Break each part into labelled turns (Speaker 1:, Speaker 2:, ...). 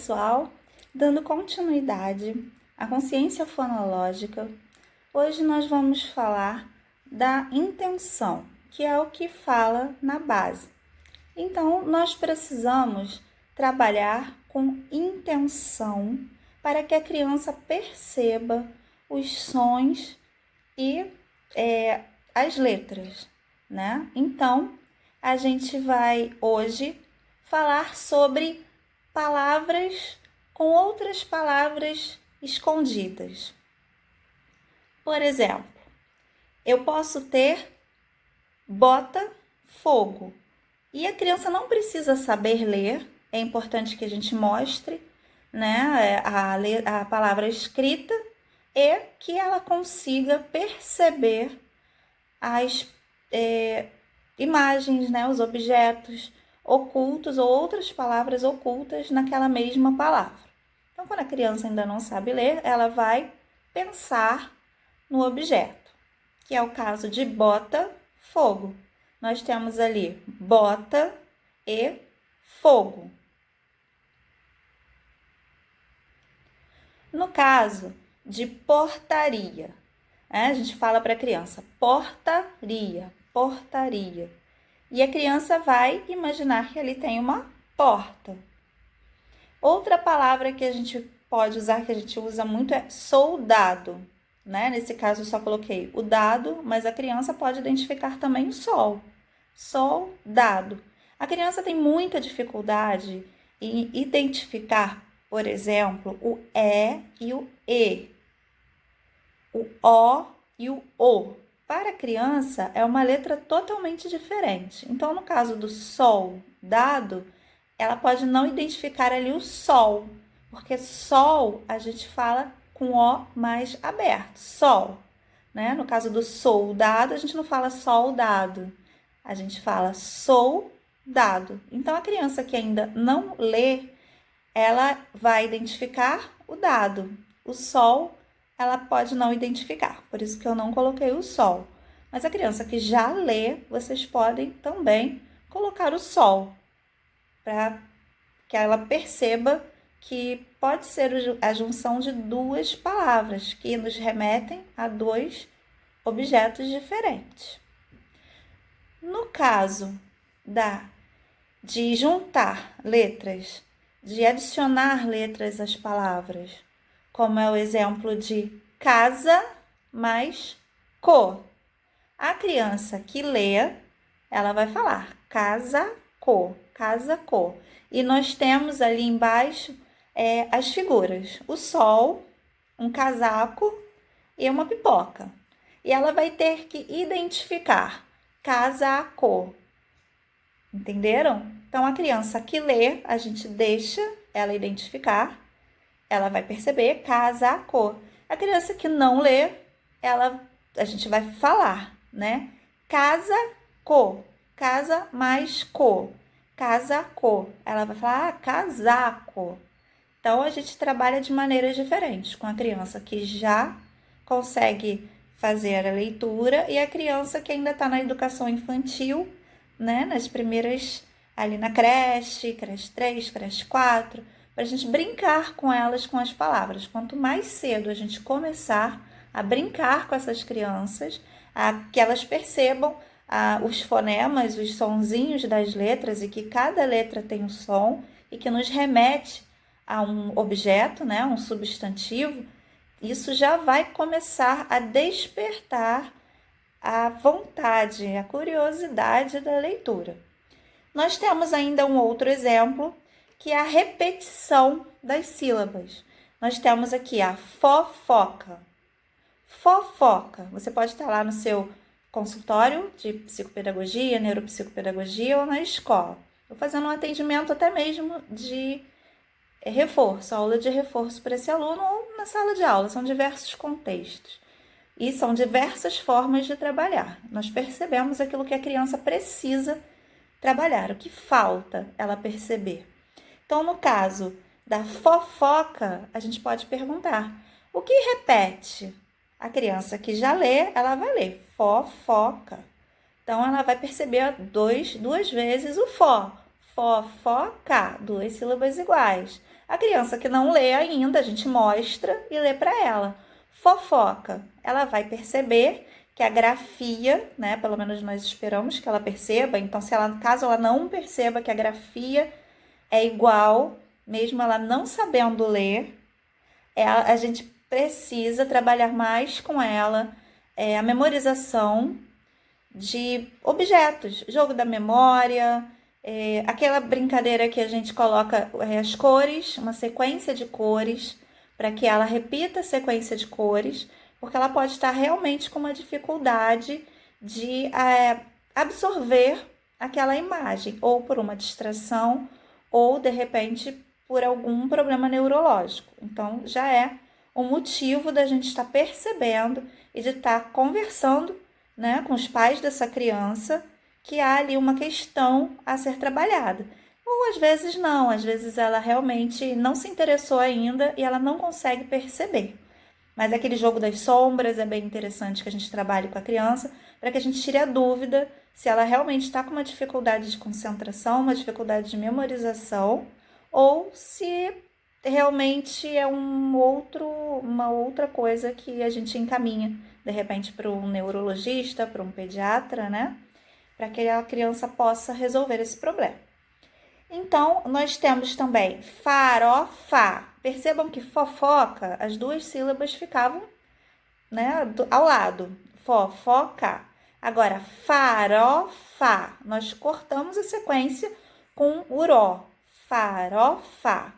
Speaker 1: pessoal, dando continuidade à consciência fonológica, hoje nós vamos falar da intenção, que é o que fala na base. Então, nós precisamos trabalhar com intenção para que a criança perceba os sons e as letras, né? Então, a gente vai hoje falar sobre palavras com outras palavras escondidas. Por exemplo, eu posso ter bota, fogo. E a criança não precisa saber ler, é importante que a gente mostre, né, a palavra escrita e que ela consiga perceber as imagens, né, os objetos ocultos ou outras palavras ocultas naquela mesma palavra. Então, quando a criança ainda não sabe ler, ela vai pensar no objeto, que é o caso de bota, fogo. Nós temos ali bota e fogo. No caso de portaria, a gente fala para a criança portaria, portaria. E a criança vai imaginar que ali tem uma porta. Outra palavra que a gente pode usar, que a gente usa muito, é soldado. Né? Nesse caso, eu só coloquei o dado, mas a criança pode identificar também o sol. Soldado. A criança tem muita dificuldade em identificar, por exemplo, o E e o E, o O e o O. Para a criança, é uma letra totalmente diferente. Então, no caso do sol dado, ela pode não identificar ali o sol, porque sol a gente fala com O mais aberto, sol. Né? No caso do soldado, a gente não fala soldado, a gente fala soldado. Então, a criança que ainda não lê, ela vai identificar o dado. O sol, ela pode não identificar, por isso que eu não coloquei o sol. Mas a criança que já lê, vocês podem também colocar o sol, para que ela perceba que pode ser a junção de duas palavras que nos remetem a dois objetos diferentes. No caso de juntar letras, de adicionar letras às palavras, como é o exemplo de casa mais co. A criança que lê, ela vai falar casa-co, casa-co. E nós temos ali embaixo as figuras, o sol, um casaco e uma pipoca. E ela vai ter que identificar casaco. Entenderam? Então, a criança que lê, a gente deixa ela identificar, ela vai perceber casaco. A criança que não lê, a gente vai falar, né? Casaco, casa mais co, casaco. Ela vai falar casaco. Então, a gente trabalha de maneiras diferentes com a criança que já consegue fazer a leitura e a criança que ainda está na educação infantil, né? Nas primeiras, ali na creche 3, creche 4, para a gente brincar com elas, com as palavras. Quanto mais cedo a gente começar a brincar com essas crianças, que elas percebam os fonemas, os sonzinhos das letras e que cada letra tem um som e que nos remete a um objeto, né, um substantivo, isso já vai começar a despertar a vontade, a curiosidade da leitura. Nós temos ainda um outro exemplo, que é a repetição das sílabas. Nós temos aqui a fofoca. Fofoca. Você pode estar lá no seu consultório de psicopedagogia, neuropsicopedagogia ou na escola. Estou fazendo um atendimento até mesmo de reforço, aula de reforço para esse aluno ou na sala de aula. São diversos contextos. E são diversas formas de trabalhar. Nós percebemos aquilo que a criança precisa trabalhar, o que falta ela perceber. Então, no caso da fofoca, a gente pode perguntar: o que repete? A criança que já lê, ela vai ler fofoca. Então, ela vai perceber duas vezes o fofoca, 2 sílabas iguais. A criança que não lê ainda, a gente mostra e lê para ela. Fofoca, ela vai perceber que a grafia, né, pelo menos nós esperamos que ela perceba, então caso ela não perceba que a grafia é igual, mesmo ela não sabendo ler, a gente precisa trabalhar mais com ela a memorização de objetos, jogo da memória, aquela brincadeira que a gente coloca as cores, uma sequência de cores, para que ela repita a sequência de cores, porque ela pode estar realmente com uma dificuldade de absorver aquela imagem, ou por uma distração, ou de repente por algum problema neurológico. Então, já é um motivo da gente estar percebendo e de estar conversando, né, com os pais dessa criança, que há ali uma questão a ser trabalhada. Ou às vezes não, às vezes ela realmente não se interessou ainda e ela não consegue perceber. Mas aquele jogo das sombras é bem interessante que a gente trabalhe com a criança, para que a gente tire a dúvida se ela realmente está com uma dificuldade de concentração, uma dificuldade de memorização, ou se realmente é uma outra coisa que a gente encaminha, de repente, para um neurologista, para um pediatra, né? Para que a criança possa resolver esse problema. Então, nós temos também farofa. Percebam que fofoca, as duas sílabas ficavam, né, ao lado. Fofoca. Agora, farofa. Nós cortamos a sequência com uró. Farofa.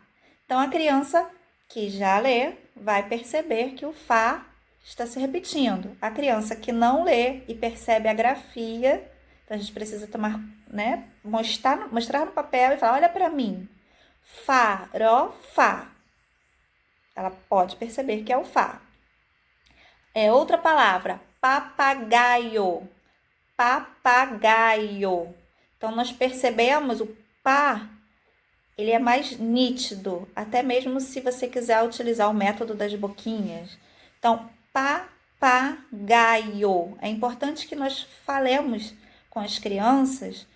Speaker 1: Então, a criança que já lê vai perceber que o fá está se repetindo. A criança que não lê e percebe a grafia, então a gente precisa tomar, né, mostrar no papel e falar, olha para mim, farofa. Ela pode perceber que é o fá. Outra palavra, papagaio. Papagaio. Então, nós percebemos o pá, ele é mais nítido, até mesmo se você quiser utilizar o método das boquinhas. Então, papagaio. É importante que nós falemos com as crianças,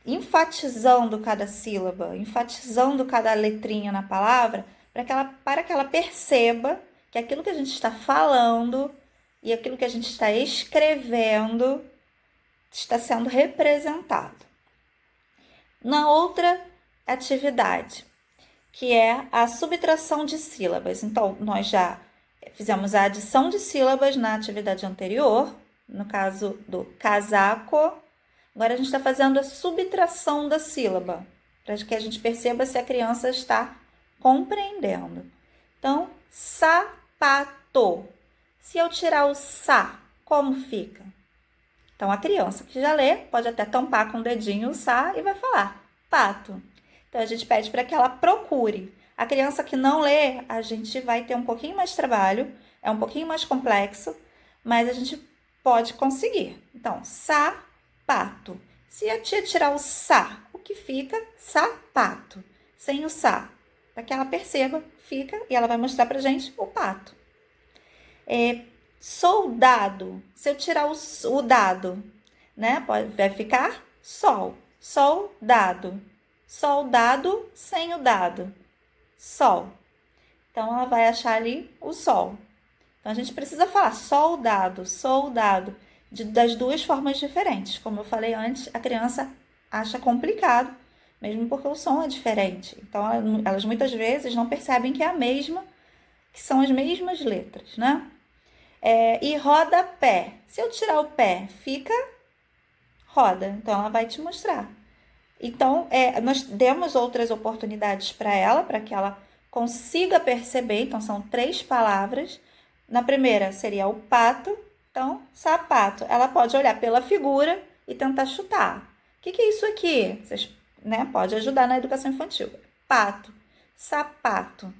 Speaker 1: enfatizando cada sílaba, enfatizando cada letrinha na palavra, para que ela perceba que aquilo que a gente está falando e aquilo que a gente está escrevendo está sendo representado. Na outra atividade, que é a subtração de sílabas. Então, nós já fizemos a adição de sílabas na atividade anterior, no caso do casaco. Agora a gente está fazendo a subtração da sílaba, para que a gente perceba se a criança está compreendendo. Então, sapato. Se eu tirar o sa, como fica? Então, a criança que já lê pode até tampar com o dedinho o sa e vai falar pato. Então, a gente pede para que ela procure. A criança que não lê, a gente vai ter um pouquinho mais de trabalho, é um pouquinho mais complexo, mas a gente pode conseguir. Então, sapato. Se a tia tirar o sa, o que fica? Sapato. Sem o sa. Para que ela perceba, fica, e ela vai mostrar pra gente o pato. Soldado. Se eu tirar o dado, né? Vai ficar sol. Soldado. Soldado sem o dado. Sol. Então, ela vai achar ali o sol. Então, a gente precisa falar soldado, soldado, das duas formas diferentes. Como eu falei antes, a criança acha complicado, mesmo porque o som é diferente. Então, elas muitas vezes não percebem que é a mesma, que são as mesmas letras, né? E rodapé. Se eu tirar o pé, fica roda. Então, ela vai te mostrar. Então, nós demos outras oportunidades para ela, para que ela consiga perceber. Então, são 3 palavras. Na primeira seria o pato. Então, sapato. Ela pode olhar pela figura e tentar chutar. O que é isso aqui? Vocês, né, pode ajudar na educação infantil. Pato, sapato.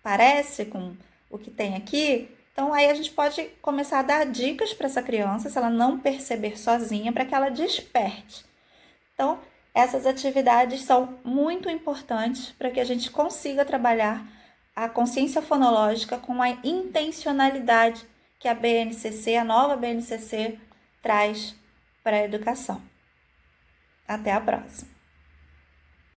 Speaker 1: Parece com o que tem aqui? Então, aí a gente pode começar a dar dicas para essa criança, se ela não perceber sozinha, para que ela desperte. Então, essas atividades são muito importantes para que a gente consiga trabalhar a consciência fonológica com a intencionalidade que a BNCC, a nova BNCC, traz para a educação. Até a próxima!